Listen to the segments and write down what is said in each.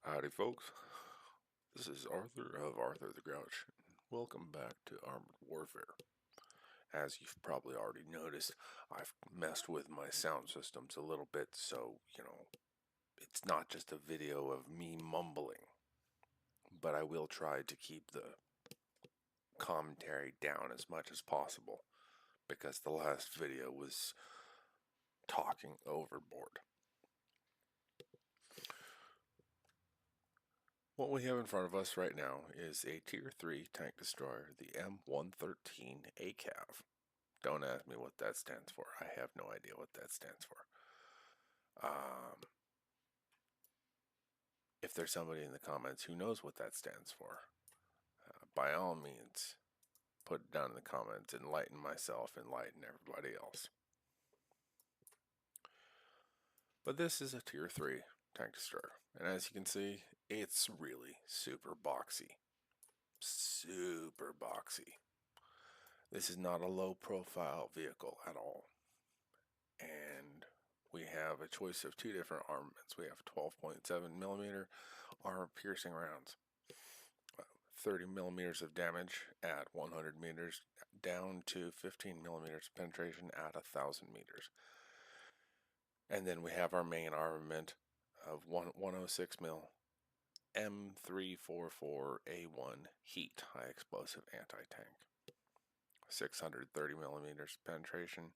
Howdy folks, this is Arthur of Arthur the Grouch. Welcome back to Armored Warfare. As you've probably already noticed, I've messed with my sound systems a little bit, so, it's not just a video of me mumbling, but I will try to keep the commentary down as much as possible, because the last video was talking overboard. What we have in front of us right now is a Tier 3 tank destroyer, the M113 ACAV. Don't ask me what that stands for. I have no idea what that stands for. If there's somebody in the comments who knows what that stands for, by all means, put it down in the comments. Enlighten myself, enlighten everybody else. But this is a Tier 3 tank destroyer. And as you can see, it's really super boxy. Super boxy. This is not a low profile vehicle at all. And we have a choice of two different armaments. We have 12.7 millimeter armor piercing rounds, 30 millimeters of damage at 100 meters, down to 15 millimeters of penetration at 1,000 meters. And then we have our main armament of 106 mil M344A1 heat high explosive anti-tank, 630 millimeters penetration,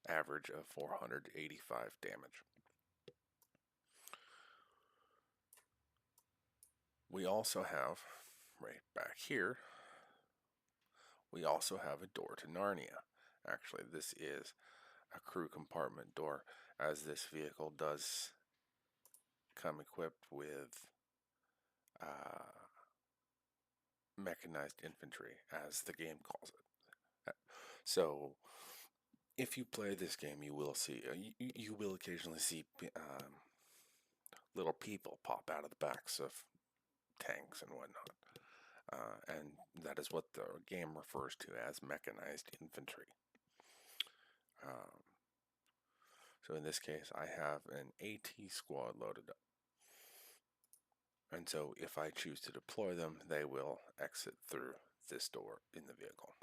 average of 485 damage. We also have, right back here, we also have a door to Narnia. Actually, this is a crew compartment door, as this vehicle does come equipped with mechanized infantry, as the game calls it. So, if you play this game, you will see, you will occasionally see little people pop out of the backs of tanks and whatnot. And that is what the game refers to as mechanized infantry. So in this case, I have an AT squad loaded up. And so if I choose to deploy them, they will exit through this door in the vehicle.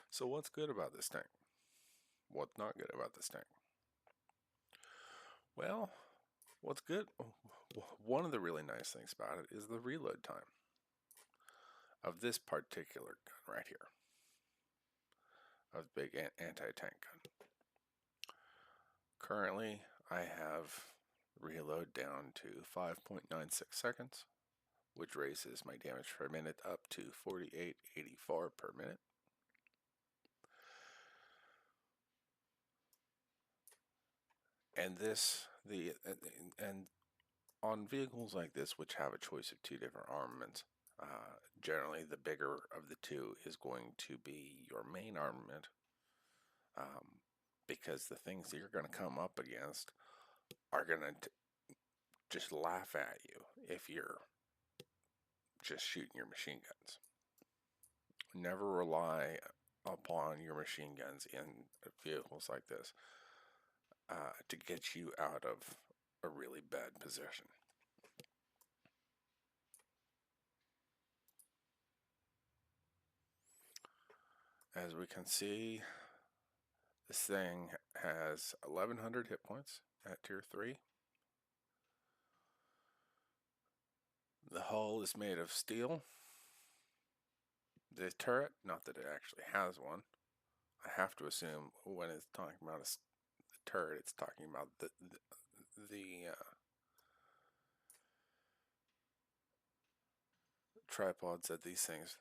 So what's good about this tank? What's not good about this tank? Well, what's good? One of the really nice things about it is the reload time of this particular gun right here, of the big anti-tank gun. Currently, I have reload down to 5.96 seconds, which raises my damage per minute up to 48.84 per minute. And on vehicles like this, which have a choice of two different armaments, generally the bigger of the two is going to be your main armament, because the things that you're going to come up against are going to just laugh at you if you're just shooting your machine guns. Never rely upon your machine guns in vehicles like this to get you out of a really bad position. As we can see, this thing has 1,100 hit points at Tier 3. The hull is made of steel. The turret, not that it actually has one. I have to assume when it's talking about a turret, it's talking about the tripods that these things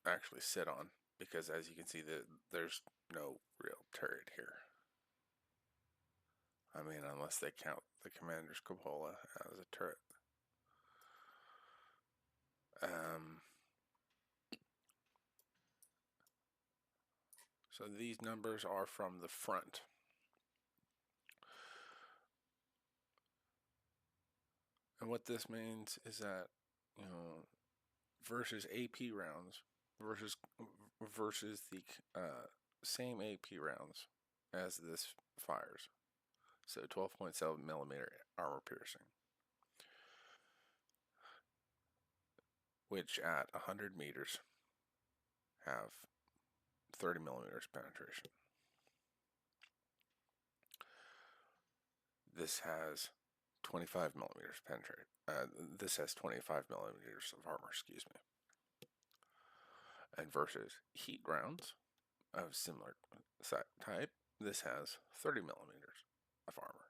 actually sit on, because as you can see, there's no real turret here. I mean, unless they count the commander's cupola as a turret. So these numbers are from the front. And what this means is that, versus AP rounds, versus the same AP rounds as this fires. so 12.7 millimeter armor piercing, which at 100 meters have 30 millimeters penetration. This has 25 millimeters penetrate. This has 25 millimeters of armor, excuse me. And versus heat rounds of similar type, this has 30 millimeters of armor,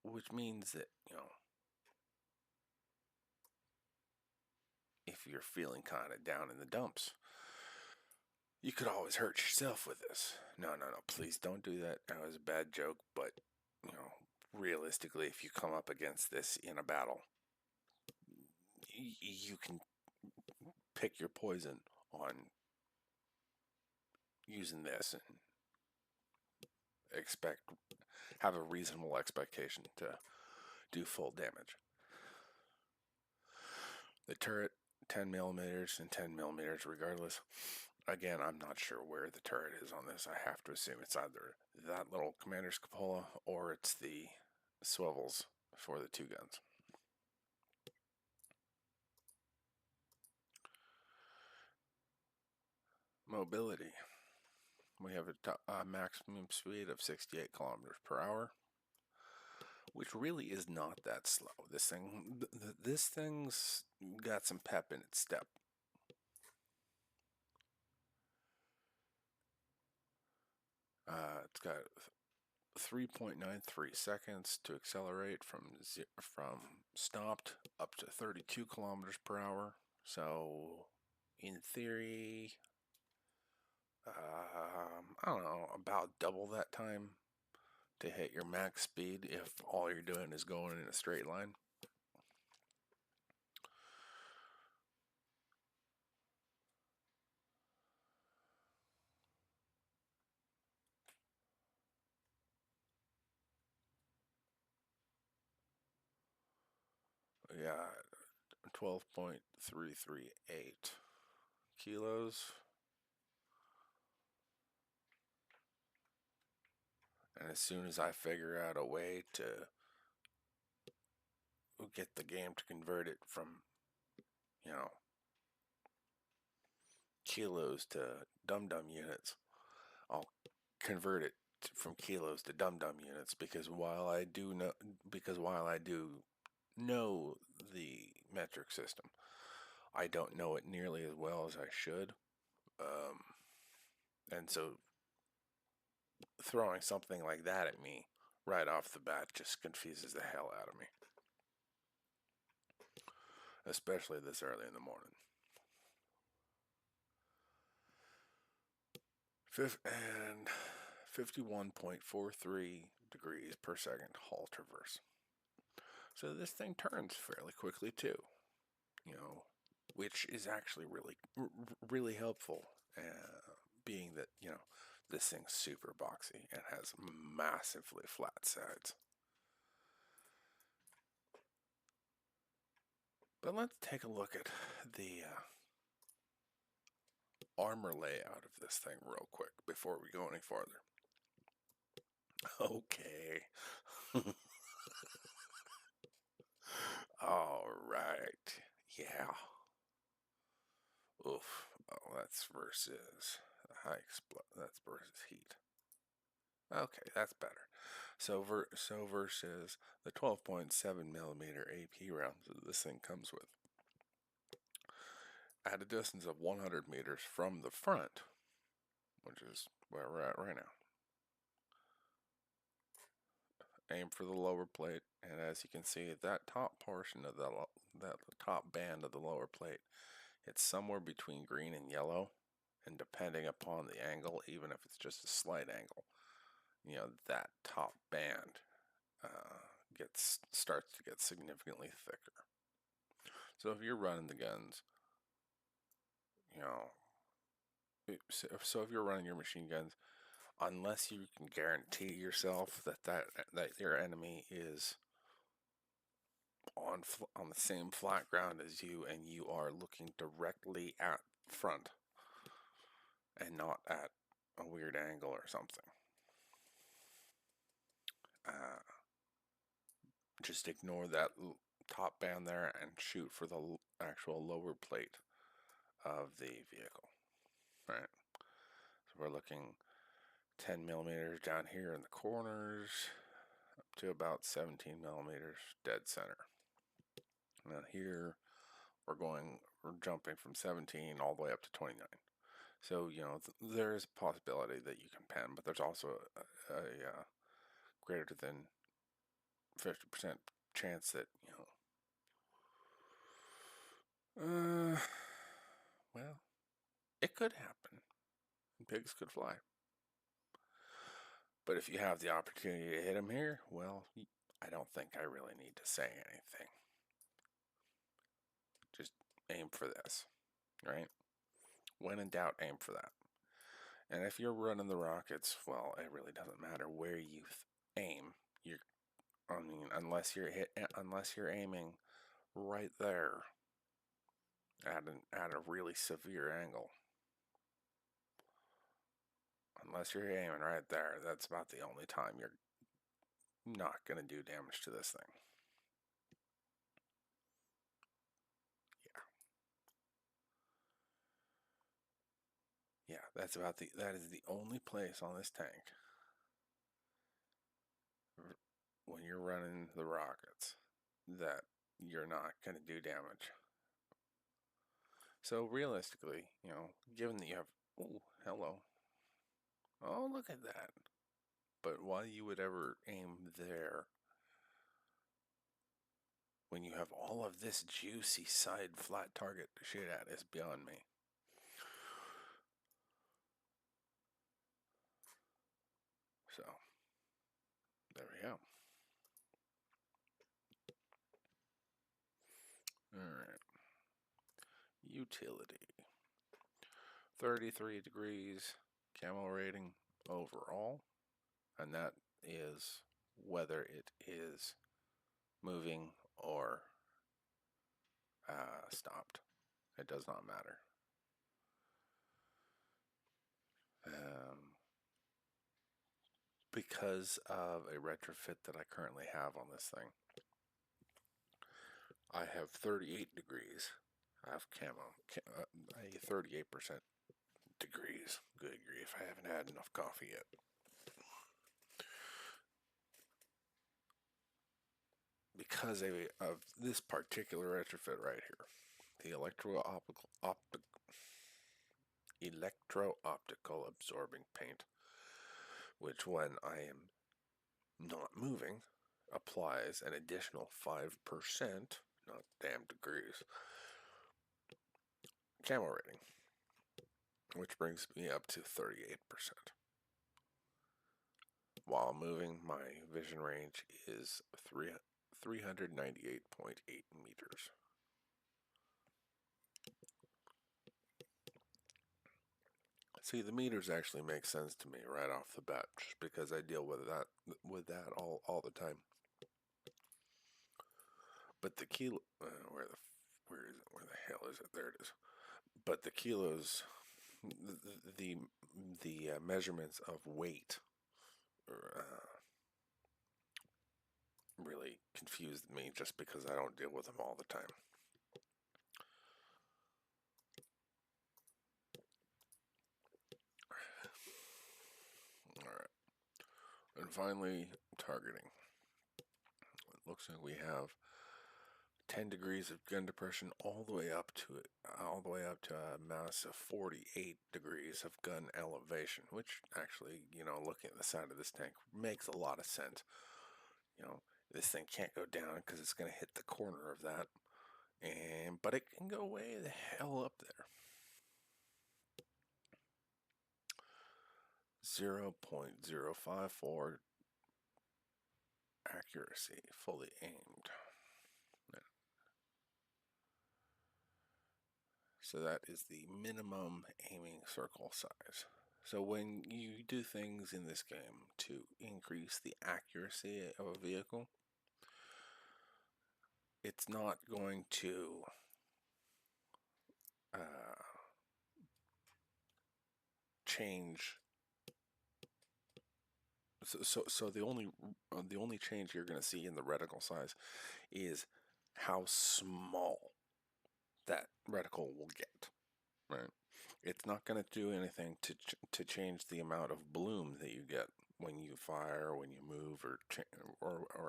which means that, if you're feeling kind of down in the dumps, you could always hurt yourself with this. No, please don't do that. That was a bad joke, but, realistically, if you come up against this in a battle, you can pick your poison on using this and have a reasonable expectation to do full damage. The turret, 10 millimeters and 10 millimeters regardless. Again, I'm not sure where the turret is on this. I have to assume it's either that little commander's cupola or it's the swivels for the two guns. Mobility. We have a maximum speed of 68 kilometers per hour, which really is not that slow. This thing's got some pep in its step. It's got 3.93 seconds to accelerate from stopped up to 32 kilometers per hour. So, in theory, I don't know, about double that time to hit your max speed if all you're doing is going in a straight line. Yeah, 12.338 kilos. And as soon as I figure out a way to get the game to convert it from, kilos to dum-dum units, I'll convert it from kilos to dum-dum units, because while I do know the metric system, I don't know it nearly as well as I should. And so throwing something like that at me right off the bat just confuses the hell out of me, especially this early in the morning. And 51.43 degrees per second halt reverse. So this thing turns fairly quickly too, which is actually really helpful, being that, this thing's super boxy and has massively flat sides. But let's take a look at the armor layout of this thing real quick before we go any farther. Okay. All right. Yeah. Oof. Oh, that's versus that's versus heat. Okay, that's better. So versus the 12.7 millimeter AP rounds that this thing comes with, at a distance of 100 meters from the front, which is where we're at right now. Aim for the lower plate, and as you can see, that top portion of that top band of the lower plate, it's somewhere between green and yellow, and depending upon the angle, even if it's just a slight angle, that top band starts to get significantly thicker. So if you're running the guns, so if you're running your machine guns, unless you can guarantee yourself that your enemy is on the same flat ground as you, and you are looking directly at front and not at a weird angle or something, just ignore that top band there and shoot for the actual lower plate of the vehicle, right? So we're looking 10 millimeters down here in the corners up to about 17 millimeters dead center. And then here we're jumping from 17 all the way up to 29. So, you know, there is a possibility that you can pen, but there's also a greater than 50% chance that, well, it could happen. Pigs could fly. But if you have the opportunity to hit them here, well, I don't think I really need to say anything. Just aim for this, right? When in doubt, aim for that. And if you're running the rockets, well, it really doesn't matter where you aim. Unless you're aiming right there at a really severe angle. Unless you're aiming right there, that's about the only time you're not going to do damage to this thing. Yeah, that is the only place on this tank when you're running the rockets that you're not going to do damage. So realistically, given that you have, oh, hello. Oh, look at that. But why you would ever aim there when you have all of this juicy side flat target to shoot at is beyond me. So, there we go. Alright. Utility. 33 degrees camo rating overall. And that is whether it is moving or stopped. It does not matter. Because of a retrofit that I currently have on this thing, I have 38 degrees of camo, a 38% degrees. Good grief, I haven't had enough coffee yet. Because of this particular retrofit right here, the electro-optical absorbing paint, which when I am not moving applies an additional 5%, not damn degrees, camo rating, which brings me up to 38%. While moving, my vision range is 398.8 meters. See, the meters actually make sense to me right off the bat, just because I deal with that all the time. But the kilo, where the hell is it? There it is. But the kilos, the measurements of weight really confused me, just because I don't deal with them all the time. Alright. And finally, targeting. It looks like we have 10 degrees of gun depression all the way up to a mass of 48 degrees of gun elevation, which actually, looking at the side of this tank makes a lot of sense. This thing can't go down because it's going to hit the corner of that, but it can go way the hell up there. 0.054 accuracy, fully aimed. So that is the minimum aiming circle size. So when you do things in this game to increase the accuracy of a vehicle, it's not going to change So the only change you're going to see in the reticle size is how small that reticle will get. Right? It's not going to do anything to change the amount of bloom that you get when you fire, when you move, or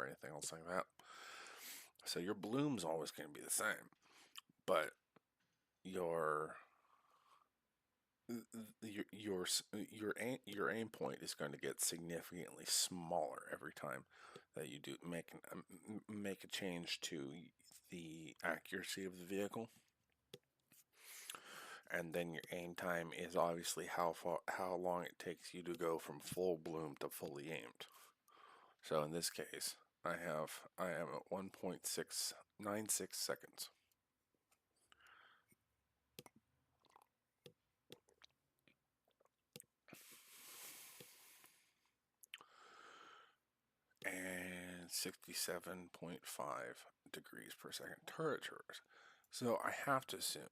anything else like that. So your bloom's always going to be the same, but your your aim point is going to get significantly smaller every time that you do make a change to the accuracy of the vehicle. And then your aim time is obviously how long it takes you to go from full bloom to fully aimed. So in this case, I am at 1.696 seconds. And 67.5 degrees per second turret traverse. So I have to assume,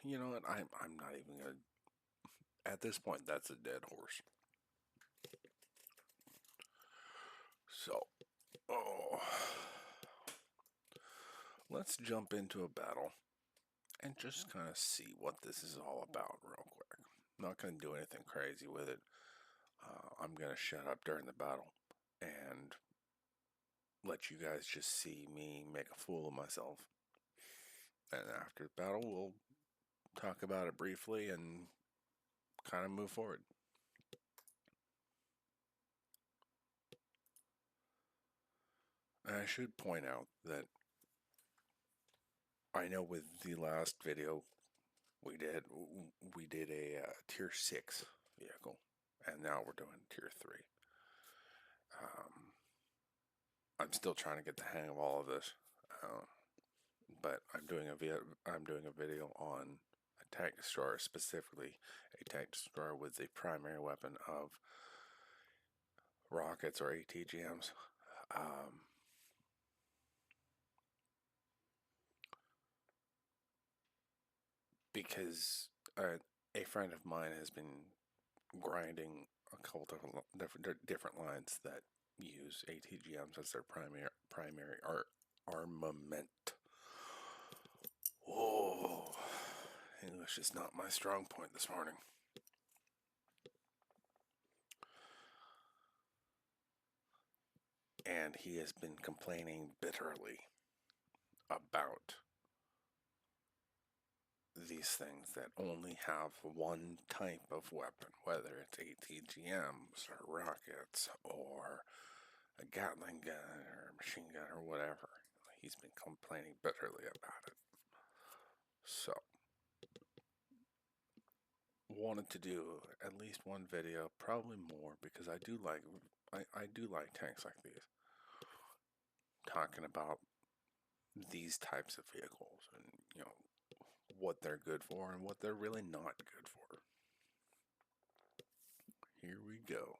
you know what, I'm not even gonna, at this point, that's a dead horse. So, oh, let's jump into a battle and just kind of see what this is all about real quick. I'm not going to do anything crazy with it. I'm going to shut up during the battle and let you guys just see me make a fool of myself. And after the battle, we'll talk about it briefly and kind of move forward. And I should point out that I know with the last video we did a tier 6 vehicle, and now we're doing tier 3. I'm still trying to get the hang of all of this, but I'm doing a video on a tank destroyer, specifically a tank destroyer with the primary weapon of rockets or ATGMs. Because a friend of mine has been grinding a couple different lines that use ATGMs as their primary armament. Whoa, English is not my strong point this morning. And he has been complaining bitterly about these things that only have one type of weapon, whether it's ATGMs or rockets or a Gatling gun or a machine gun or whatever. He's been complaining bitterly about it. So, wanted to do at least one video, probably more, because I do like tanks like these, talking about these types of vehicles and what they're good for and what they're really not good for. Here we go.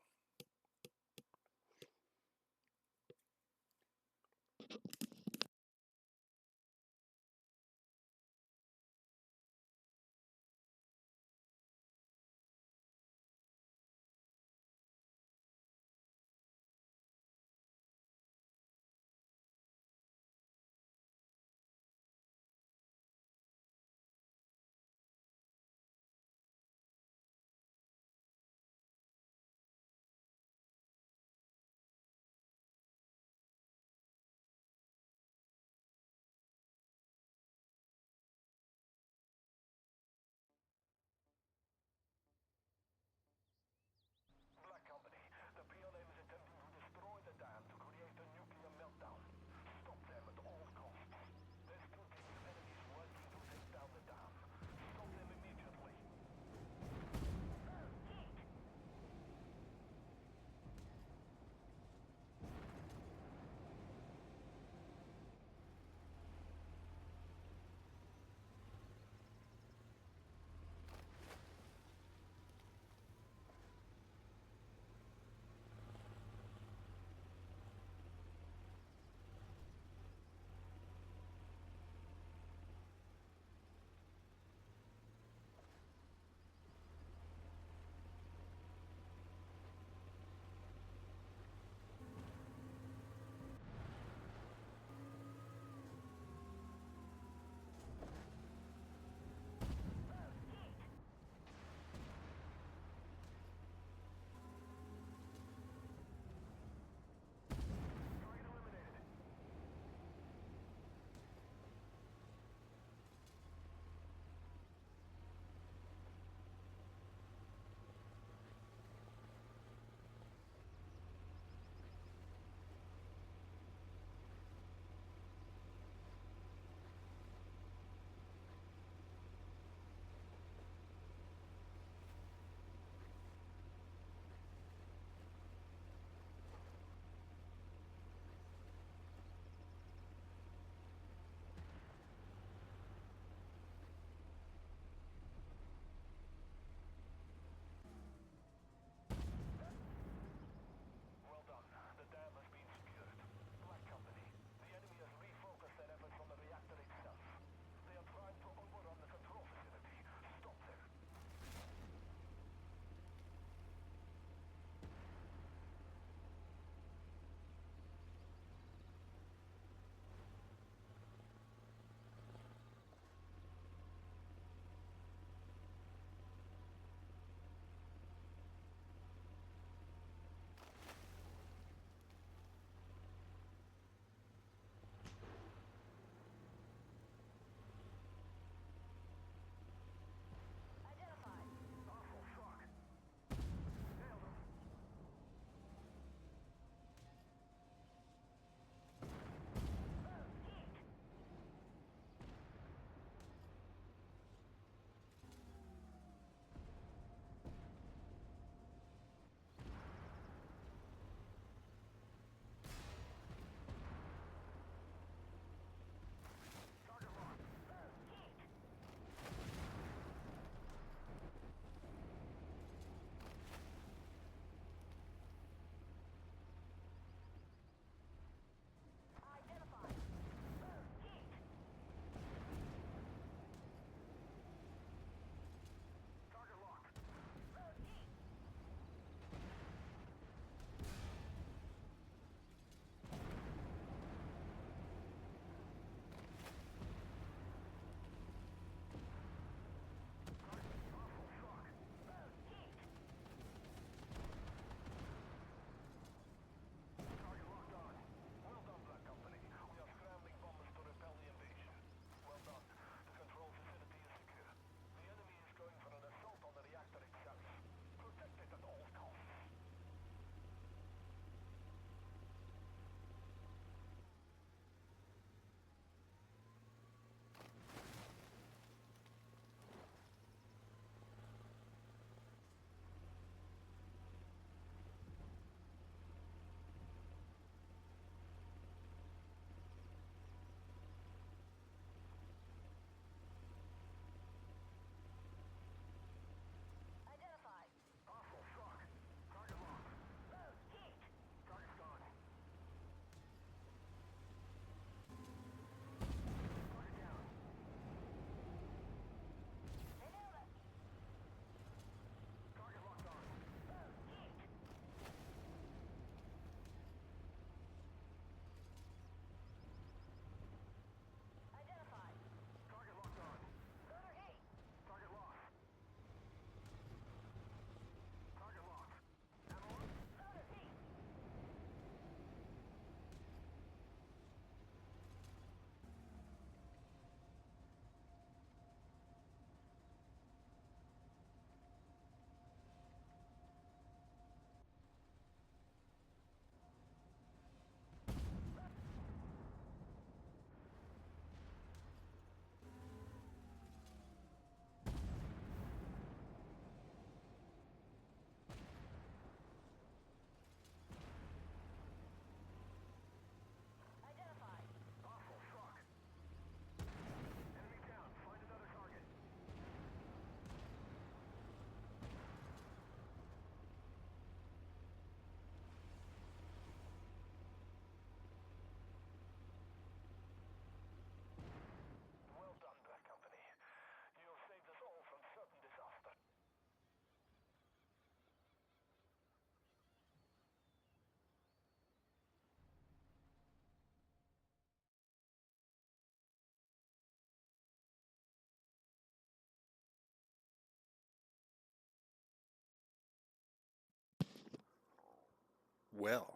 Well,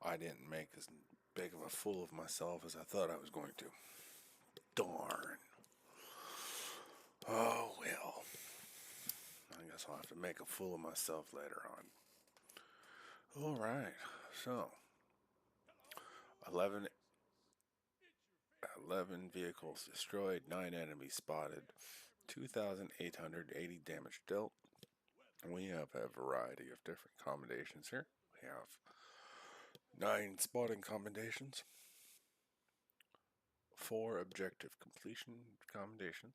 I didn't make as big of a fool of myself as I thought I was going to. Darn. Oh well. I guess I'll have to make a fool of myself later on. Alright, so 11, 11 vehicles destroyed, 9 enemies spotted, 2,880 damage dealt. We have a variety of different combinations here. We have 9 spotting combinations, 4 objective completion combinations,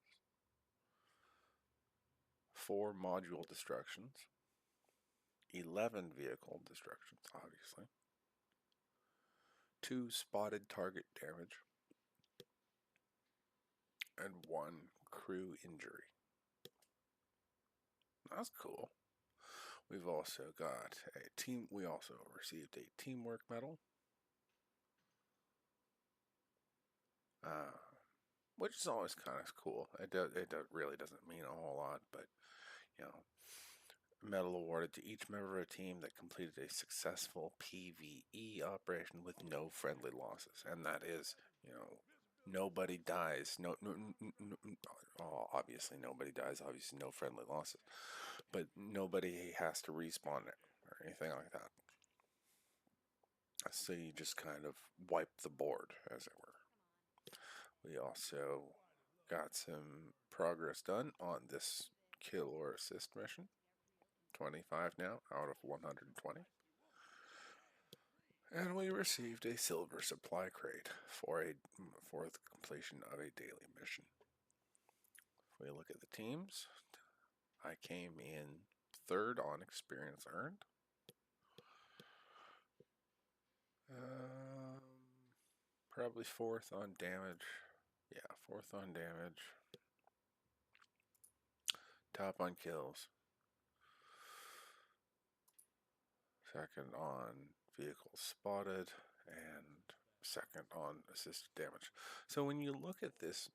4 module destructions, 11 vehicle destructions, obviously, 2 spotted target damage, and 1 crew injury. That's cool. We've also got a team. We also received a teamwork medal, which is always kind of cool. Really doesn't mean a whole lot, but you know, medal awarded to each member of a team that completed a successful PvE operation with no friendly losses, and that is, nobody dies. Obviously nobody dies. Obviously no friendly losses, but nobody has to respawn it or anything like that. So you just kind of wipe the board, as it were. We also got some progress done on this kill or assist mission. 25 now out of 120. And we received a silver supply crate for the completion of a daily mission. If we look at the teams, I came in 3rd on experience earned. Probably 4th on damage. Yeah, 4th on damage. Top on kills. 2nd on vehicles spotted. And 2nd on assisted damage. So when you look at this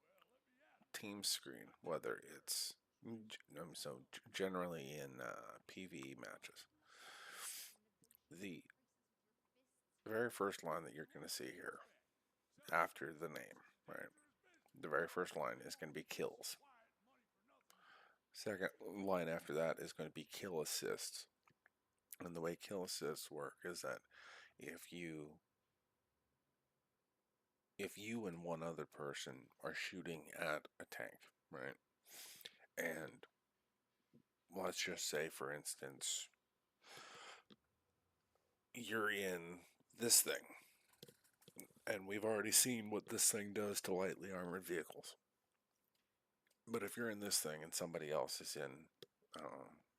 team screen, whether it's generally in PvE matches, the very first line that you're going to see here after the name, right? The very first line is going to be kills. Second line after that is going to be kill assists. And the way kill assists work is that if you and one other person are shooting at a tank, right? And let's just say, for instance, you're in this thing, and we've already seen what this thing does to lightly armored vehicles. But if you're in this thing and somebody else is in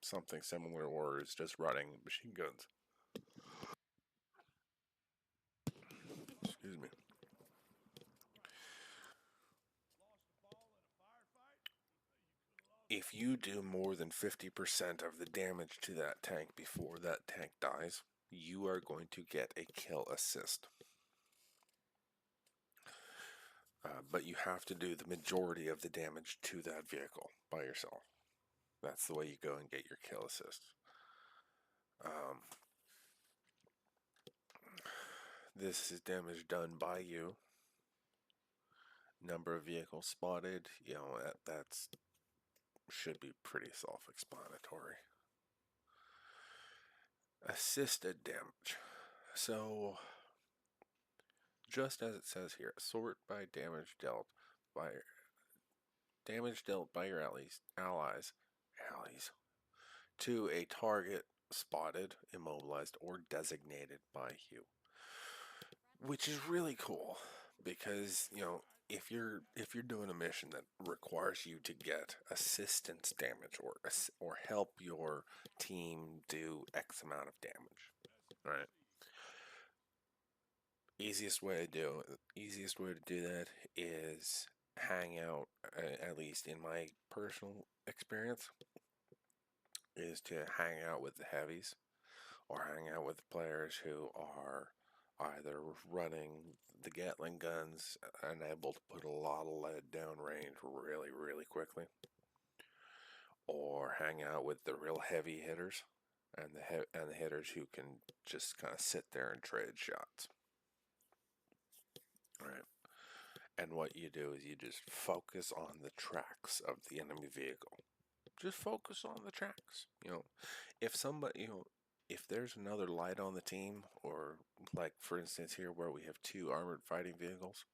something similar or is just running machine guns, excuse me, if you do more than 50% of the damage to that tank before that tank dies, you are going to get a kill assist. But you have to do the majority of the damage to that vehicle by yourself. That's the way you go and get your kill assist. This is damage done by you. Number of vehicles spotted, that's should be pretty self-explanatory. Assisted damage. So, just as it says here, sort by damage dealt by your allies to a target spotted, immobilized, or designated by you. Which is really cool because, if you're doing a mission that requires you to get assistance damage or help your team do X amount of damage, right? Easiest way to do that is hang out, at least in my personal experience, is to hang out with the heavies or hang out with players who are either running the Gatling guns and able to put a lot of lead downrange really, really quickly, or hang out with the real heavy hitters and the hitters who can just kind of sit there and trade shots. All right. And what you do is you just focus on the tracks of the enemy vehicle. Just focus on the tracks. If somebody, if there's another light on the team, or like for instance here where we have 2 armored fighting vehicles,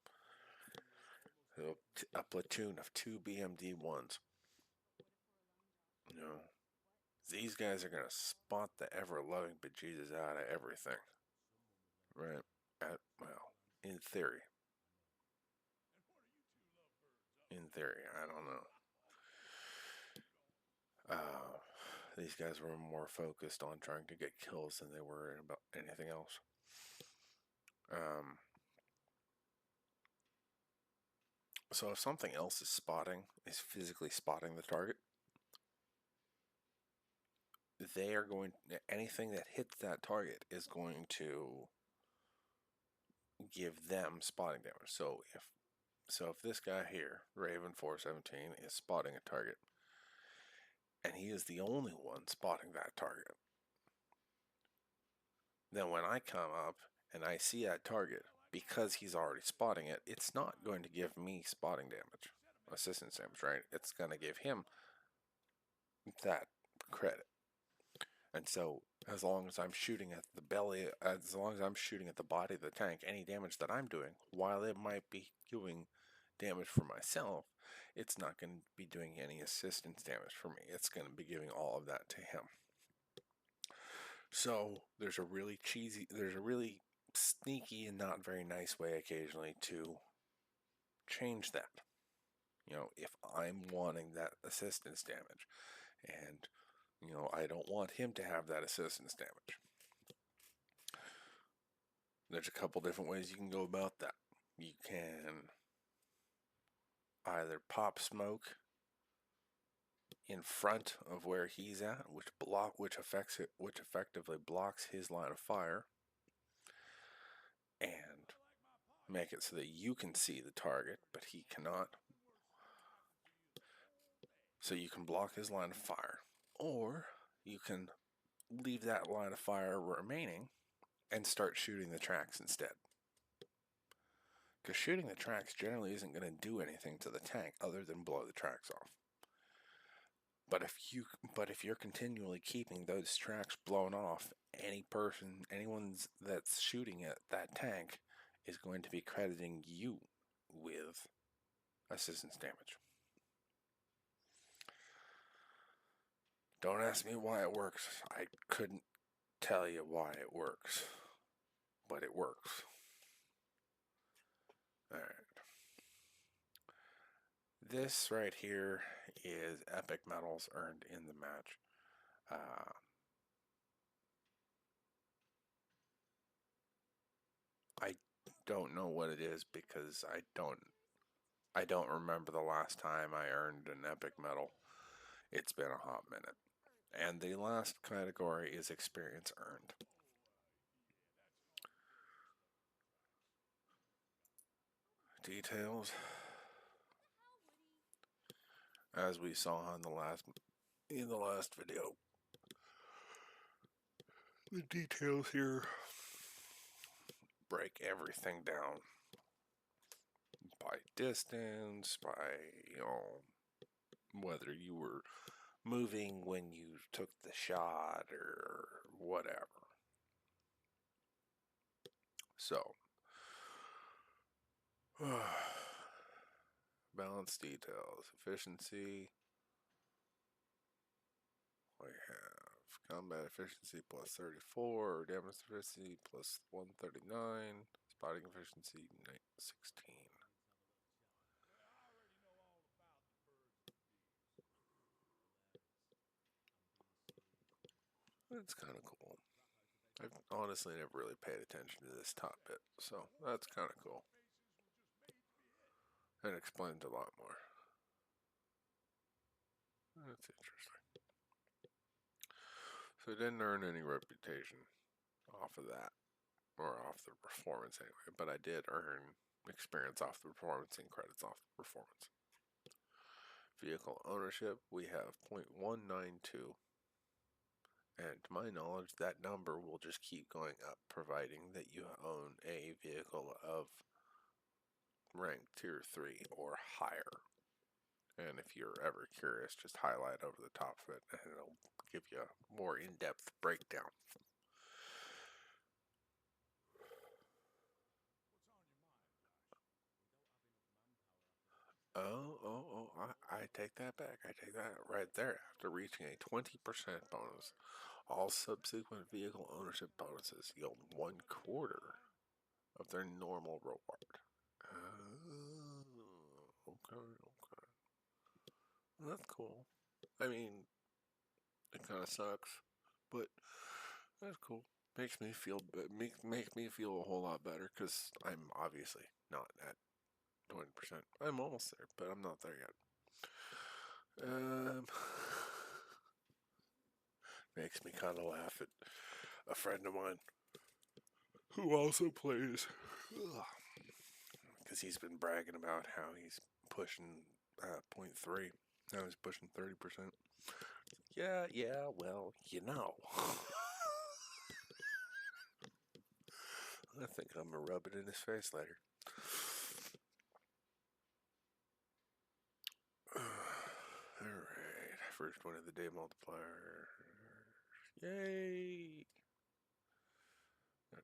a platoon of 2 BMD-1s, these guys are gonna spot the ever-loving bejesus out of everything, right? Well, in theory, I don't know. These guys were more focused on trying to get kills than they were about anything else. So if something else is physically spotting the target, they are anything that hits that target is going to give them spotting damage. So if this guy here, Raven 417, is spotting a target, and he is the only one spotting that target, then when I come up and I see that target, because he's already spotting it, it's not going to give me spotting damage, assistance damage, right? It's going to give him that credit. And so, as long as I'm shooting at the belly, as long as I'm shooting at the body of the tank, any damage that I'm doing, while it might be doing damage for myself, it's not going to be doing any assistance damage for me. It's going to be giving all of that to him. So, there's a really sneaky and not very nice way occasionally to change that. If I'm wanting that assistance damage, and I don't want him to have that assistance damage, there's a couple different ways you can go about that. You can either pop smoke in front of where he's at, which effectively blocks his line of fire, and make it so that you can see the target, but he cannot. So you can block his line of fire, or you can leave that line of fire remaining and start shooting the tracks instead. Because shooting the tracks generally isn't going to do anything to the tank other than blow the tracks off. But if you're continually keeping those tracks blown off, anyone that's shooting at that tank is going to be crediting you with assistance damage. Don't ask me why it works. I couldn't tell you why it works, but it works. All right. This right here is epic medals earned in the match. I don't know what it is because I don't remember the last time I earned an epic medal. It's been a hot minute. And the last category is experience earned. Details. As we saw in the last video, the details here break everything down by distance, by whether you were moving when you took the shot or whatever. So, balance details, efficiency. We have combat efficiency plus 34, damage efficiency plus 139, spotting efficiency 16. That's kind of cool. I've honestly never really paid attention to this top bit, so that's kind of cool. It explains a lot more. That's interesting. So I didn't earn any reputation off of that, or off the performance anyway, but I did earn experience off the performance and credits off the performance. Vehicle ownership, we have 0.192 And to my knowledge, that number will just keep going up, providing that you own a vehicle of rank tier 3 or higher. And if you're ever curious, just highlight over the top of it and it'll give you a more in-depth breakdown. I take that back. I take that right there. After reaching a 20% bonus, all subsequent vehicle ownership bonuses yield 1/4 of their normal reward. Oh, okay. That's cool. I mean, it kind of sucks, but that's cool. Makes me feel make me feel a whole lot better because I'm obviously not at 20%. I'm almost there, but I'm not there yet. Makes me kind of laugh at a friend of mine who also plays, because he's been bragging about how he's pushing 0.3. Now he's pushing 30%. Yeah, well, you know. I think I'm gonna rub it in his face later. Alright, first one of the day multiplier. Yay!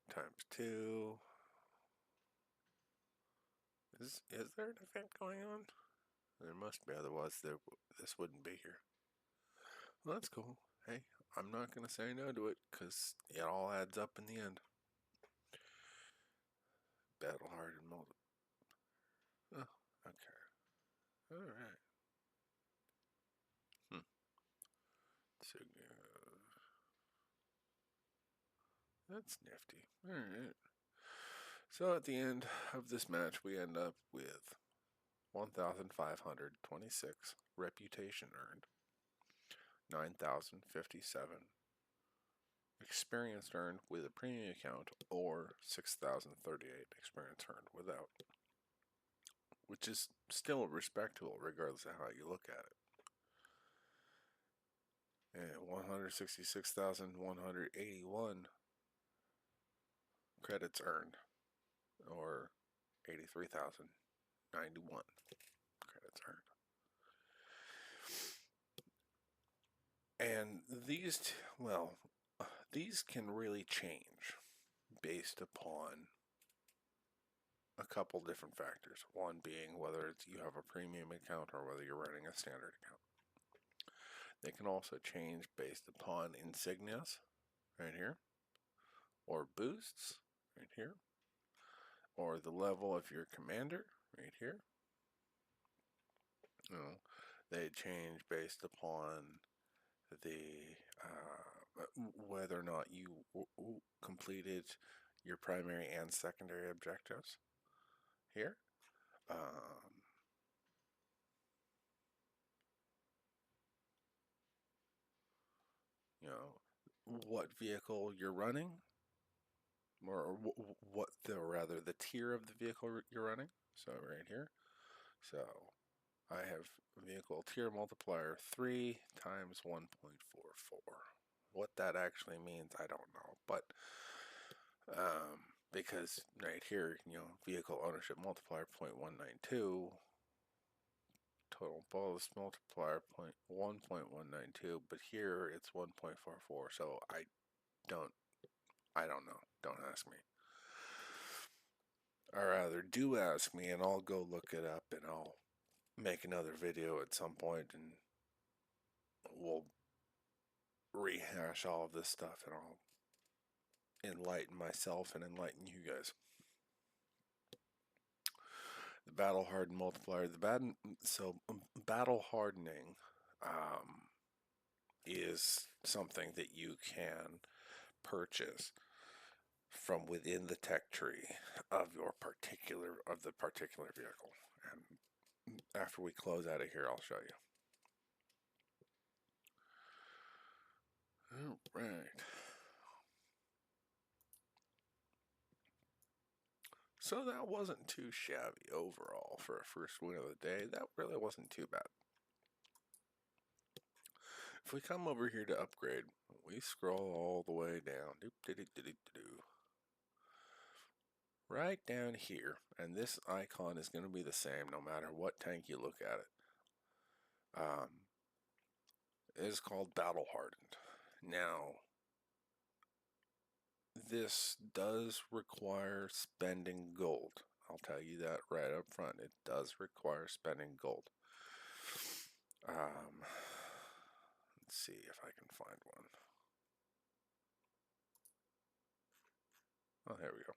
Times 2. Is there an event going on? There must be, otherwise this wouldn't be here. Well, that's cool. Hey, I'm not gonna say no to it, because it all adds up in the end. Battle hard and multi. Oh, okay. Alright. So, that's nifty. Alright. So at the end of this match, we end up with 1,526 reputation earned, 9,057 experience earned with a premium account, or 6,038 experience earned without, which is still respectable regardless of how you look at it. And 166,181 credits earned, or 83,091 credits earned. And these can really change based upon a couple different factors. One being whether you have a premium account or whether you're running a standard account. They can also change based upon insignias, right here, or boosts, right here, or the level of your commander, right here. They change based upon the whether or not you completed your primary and secondary objectives here. What vehicle you're running, or what the tier of the vehicle you're running. So right here. So I have vehicle tier multiplier 3 times 1.44. What that actually means, I don't know, but because right here, vehicle ownership multiplier 0.192, total bonus multiplier 1.192, but here it's 1.44. So I don't know. Don't ask me. Or rather, do ask me, and I'll go look it up, and I'll make another video at some point, and we'll rehash all of this stuff, and I'll enlighten myself and enlighten you guys. The battle hardened multiplier. Battle hardening is something that you can purchase from within the tech tree of the particular vehicle. And after we close out of here, I'll show you. All right. So that wasn't too shabby overall for a first win of the day. That really wasn't too bad. If we come over here to upgrade, we scroll all the way down. Right down here, and this icon is going to be the same no matter what tank you look at it. It is called Battle Hardened. Now, this does require spending gold. I'll tell you that right up front. It does require spending gold. Let's see if I can find one. Oh, here we go.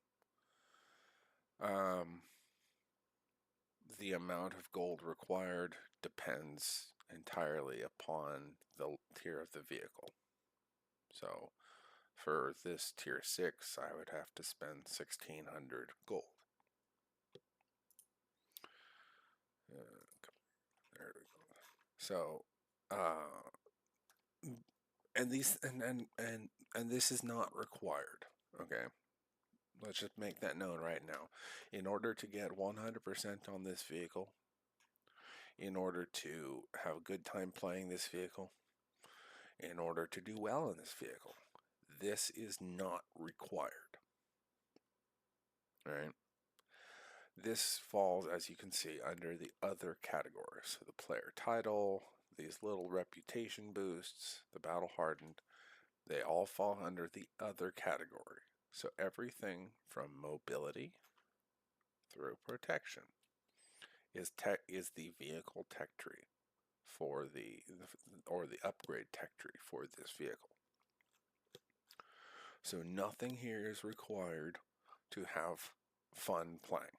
The amount of gold required depends entirely upon the tier of the vehicle. So, for this tier 6, I would have to spend 1,600 gold. There we go. So, and these and this is not required. Okay, let's just make that known right now. In order to get 100% on this vehicle, in order to have a good time playing this vehicle, in order to do well in this vehicle, this is not required. All right. This falls, as you can see, under the other categories. So the player title, these little reputation boosts, the battle hardened, they all fall under the other category. So everything from mobility through protection is the vehicle tech tree for the upgrade tech tree for this vehicle. So nothing here is required to have fun playing.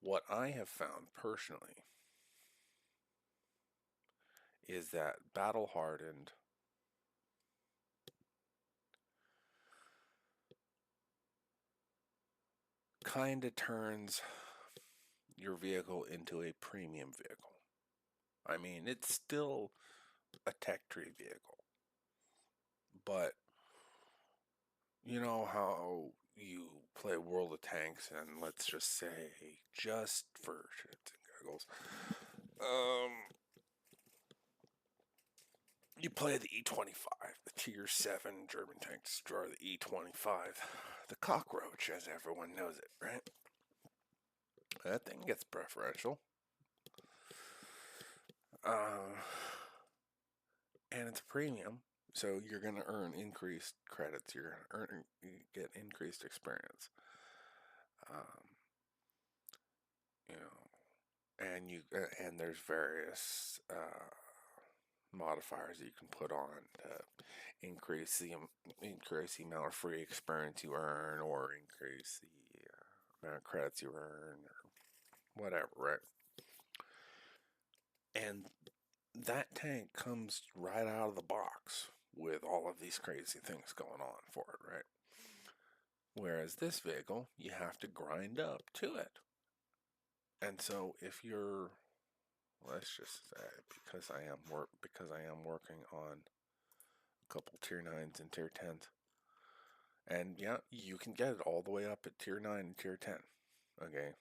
What I have found personally is that battle hardened kind of turns your vehicle into a premium vehicle. I mean, it's still a tech tree vehicle, but you know how you play World of Tanks, and let's just say, just for shits and giggles, you play the E-25, the Tier 7 German tank destroyer, the E-25, the cockroach, as everyone knows it, right? That thing gets preferential. And it's premium, so you're going to earn increased credits. You're going to get increased experience. You know, and there's various modifiers that you can put on to increase the amount of free experience you earn, or increase the amount of credits you earn, or whatever, right? And that tank comes right out of the box with all of these crazy things going on for it, right? Whereas this vehicle, you have to grind up to it. And so if you're, let's just say, because I am working on a couple tier 9s and tier 10s, and yeah, you can get it all the way up at tier 9 and tier 10, okay?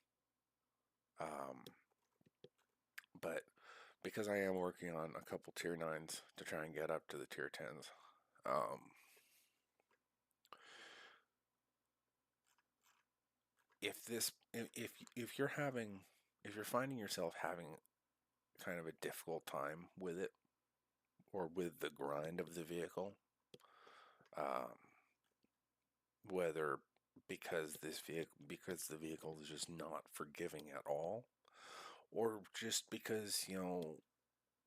But because I am working on a couple tier 9s to try and get up to the tier 10s, if you're finding yourself having kind of a difficult time with it, or with the grind of the vehicle, whether because the vehicle is just not forgiving at all, or just because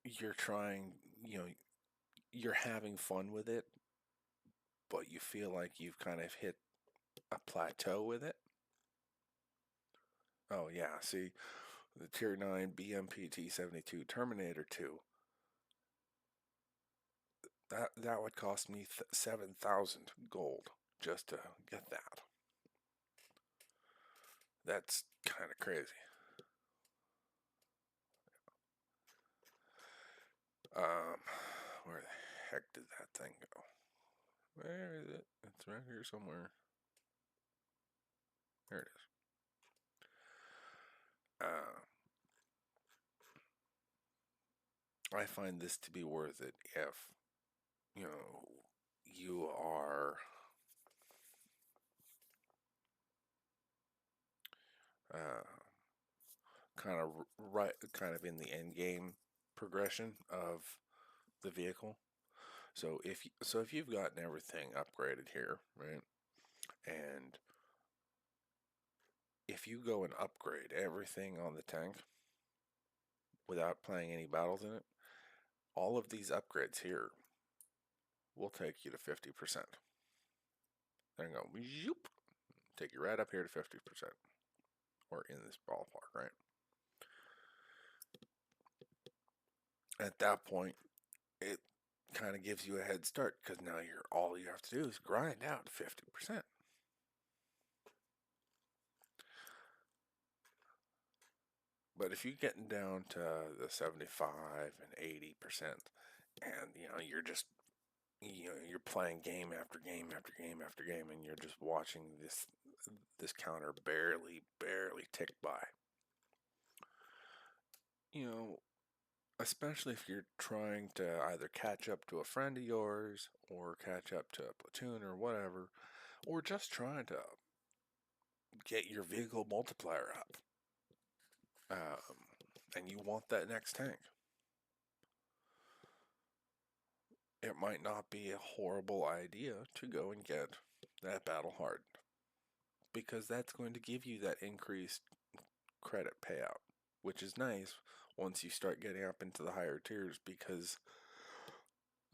you're trying, you're having fun with it, but you feel like you've kind of hit a plateau with it. Oh yeah, see, the Tier 9 BMPT 72 Terminator 2, that would cost me 7,000 gold just to get that. That's kind of crazy. Where the heck did that thing go? Where is it? It's right here somewhere. There it is. I find this to be worth it if, you know, you are uh, kind of in the end game progression of the vehicle. So if you've gotten everything upgraded here, right, and if you go and upgrade everything on the tank without playing any battles in it, all of these upgrades here will take you to 50%. They're going to go, zoop, take you right up here to 50%, or in this ballpark, right? At that point, it kind of gives you a head start because now all you have to do is grind out 50%. But if you're getting down to the 75 and 80%, and you're playing game after game after game after game, and you're just watching this counter barely tick by. You know, especially if you're trying to either catch up to a friend of yours or catch up to a platoon or whatever, or just trying to get your vehicle multiplier up. And you want that next tank. It might not be a horrible idea to go and get that battle hardened, because that's going to give you that increased credit payout, which is nice once you start getting up into the higher tiers, because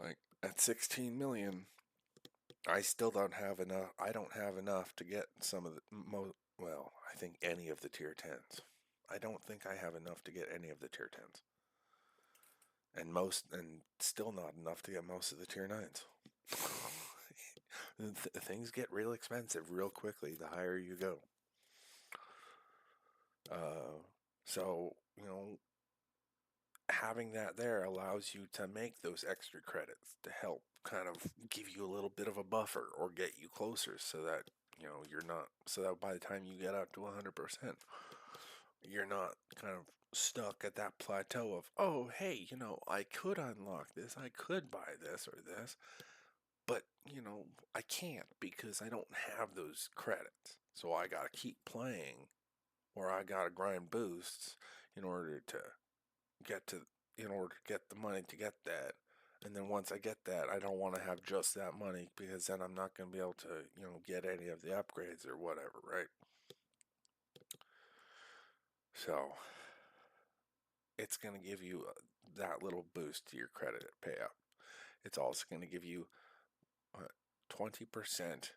like at 16 million, I still don't have enough. I don't have enough to get some of the well, I think any of the tier 10s. I don't think I have enough to get any of the tier 10s. And still not enough to get most of the tier 9s. Things get real expensive real quickly the higher you go. So, having that there allows you to make those extra credits to help kind of give you a little bit of a buffer or get you closer, so that so that by the time you get up to 100%, you're not kind of stuck at that plateau of, oh, hey, I could unlock this, I could buy this or this, but I can't because I don't have those credits. So I gotta keep playing, or I gotta grind boosts in order to get to in order to get the money to get that. And then once I get that, I don't want to have just that money, because then I'm not going to be able to, get any of the upgrades or whatever, right? So it's going to give you that little boost to your credit payout. It's also going to give you a 20%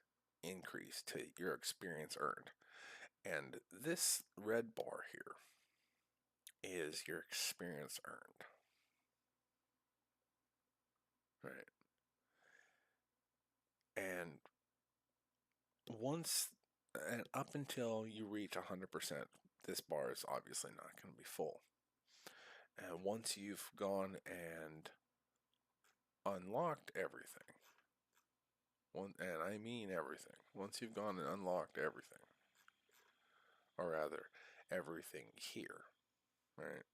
increase to your experience earned. And this red bar here is your experience earned. Right. And once and up until you reach 100%, this bar is obviously not going to be full. And once you've gone and unlocked everything, and I mean everything, once you've gone and unlocked everything, or rather, everything here, right?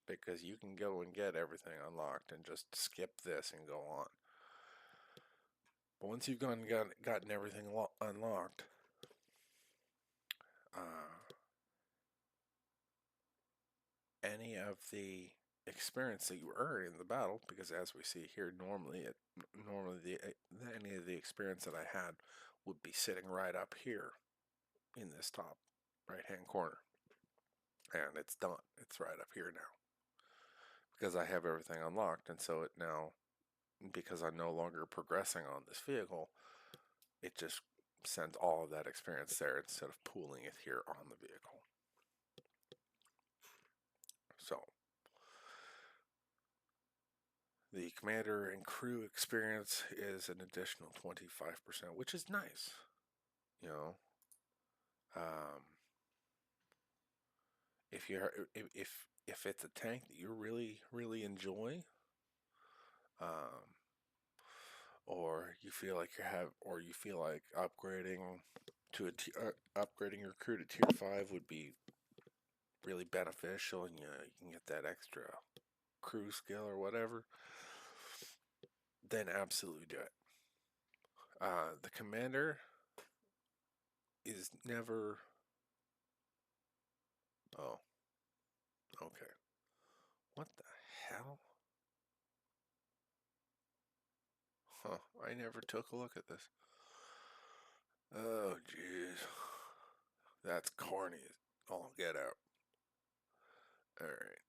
Because you can go and get everything unlocked and just skip this and go on. But once you've gone and gotten everything unlocked, any of the experience that you earn in the battle, because as we see here, normally any of the experience that I had would be sitting right up here in this top right hand corner, and it's done. It's right up here now because I have everything unlocked. And so it now, because I'm no longer progressing on this vehicle, it just sends all of that experience there instead of pooling it here on the vehicle. So the commander and crew experience is an additional 25%, which is nice. You know, um, if it's a tank that you really enjoy, um, or you feel like upgrading to upgrading your crew to tier 5 would be really beneficial and you can get that extra crew skill or whatever, then absolutely do it. The commander is never... Oh, okay. What the hell? Huh, I never took a look at this. Oh, jeez. That's corny as all get out. Alright.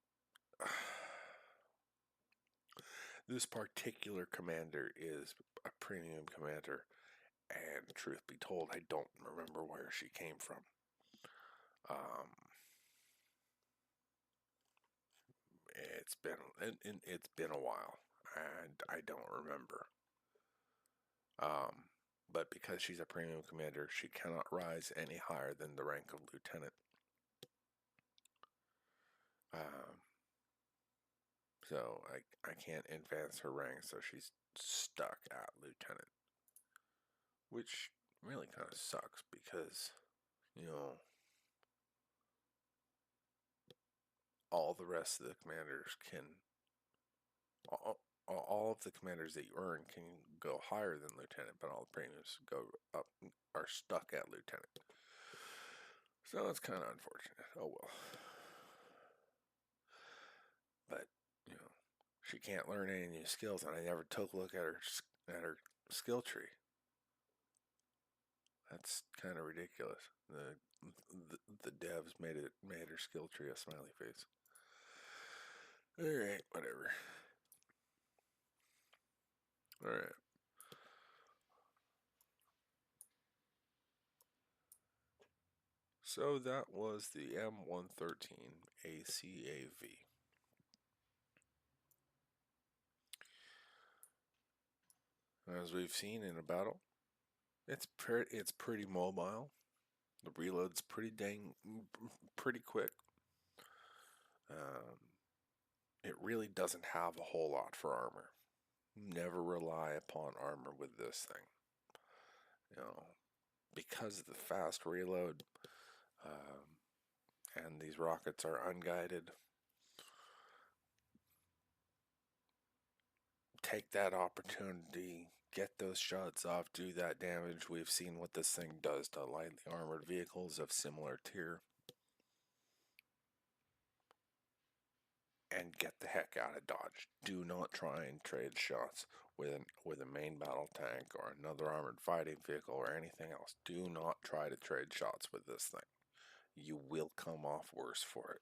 This particular commander is a premium commander, and truth be told, I don't remember where she came from. It's been a while, and I don't remember. But because she's a premium commander, she cannot rise any higher than the rank of lieutenant. So I can't advance her rank, so she's stuck at lieutenant, which really kind of sucks because, you know, all the rest of the commanders can, all of the commanders that you earn can go higher than lieutenant, but all the premiums go up, are stuck at lieutenant. So it's kind of unfortunate. Oh well. But, you know, she can't learn any new skills, and I never took a look at her skill tree. That's kind of ridiculous. The devs made her skill tree a smiley face. All right, whatever. All right. So that was the M113 ACAV. As we've seen in a battle, it's pretty mobile. The reload's pretty quick. It really doesn't have a whole lot for armor. Never rely upon armor with this thing. You know, because of the fast reload, and these rockets are unguided. Take that opportunity, get those shots off, do that damage. We've seen what this thing does to lightly armored vehicles of similar tier. And get the heck out of Dodge. Do not try and trade shots with a main battle tank or another armored fighting vehicle or anything else. Do not try to trade shots with this thing. You will come off worse for it.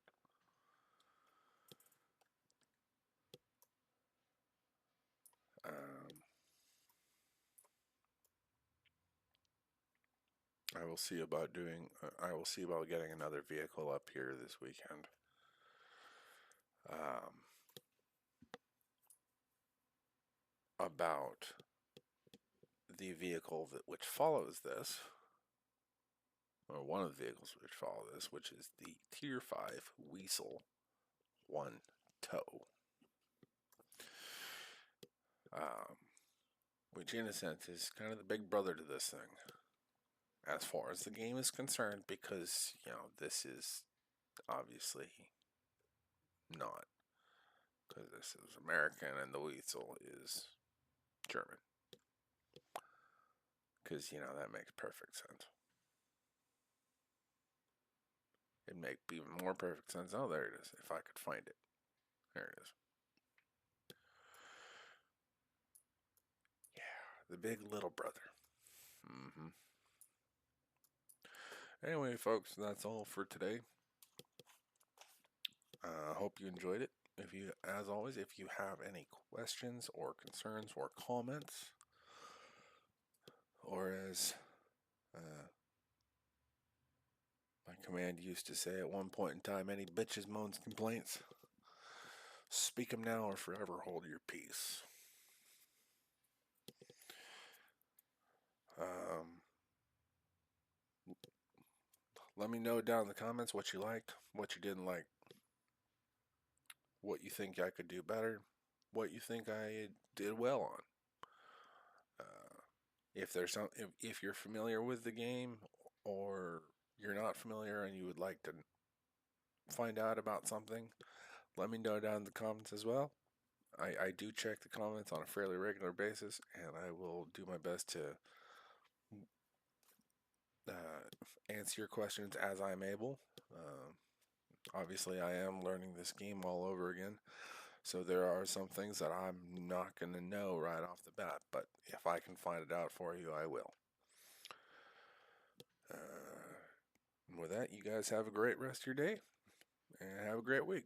I will see about getting another vehicle up here this weekend. About the vehicle which follows this, or one of the vehicles which follow this, which is the Tier 5 Weasel 1 Tow. Which in a sense is kind of the big brother to this thing, as far as the game is concerned, because, you know, this is obviously not, because this is American and the Weasel is German. Because, you know, that makes perfect sense. It'd make even more perfect sense. Oh, there it is. If I could find it. There it is. Yeah, the big little brother. Anyway, folks, that's all for today. Hope you enjoyed it. As always, if you have any questions or concerns or comments, or as my command used to say at one point in time, any bitches, moans, complaints, speak them now or forever hold your peace. Let me know down in the comments what you liked, what you didn't like, what you think I could do better, what you think I did well on. If you're familiar with the game, or you're not familiar and you would like to find out about something, let me know down in the comments as well. I do check the comments on a fairly regular basis, and I will do my best to answer your questions as I'm able. Obviously, I am learning this game all over again, so there are some things that I'm not going to know right off the bat, but if I can find it out for you, I will. With that, you guys have a great rest of your day, and have a great week.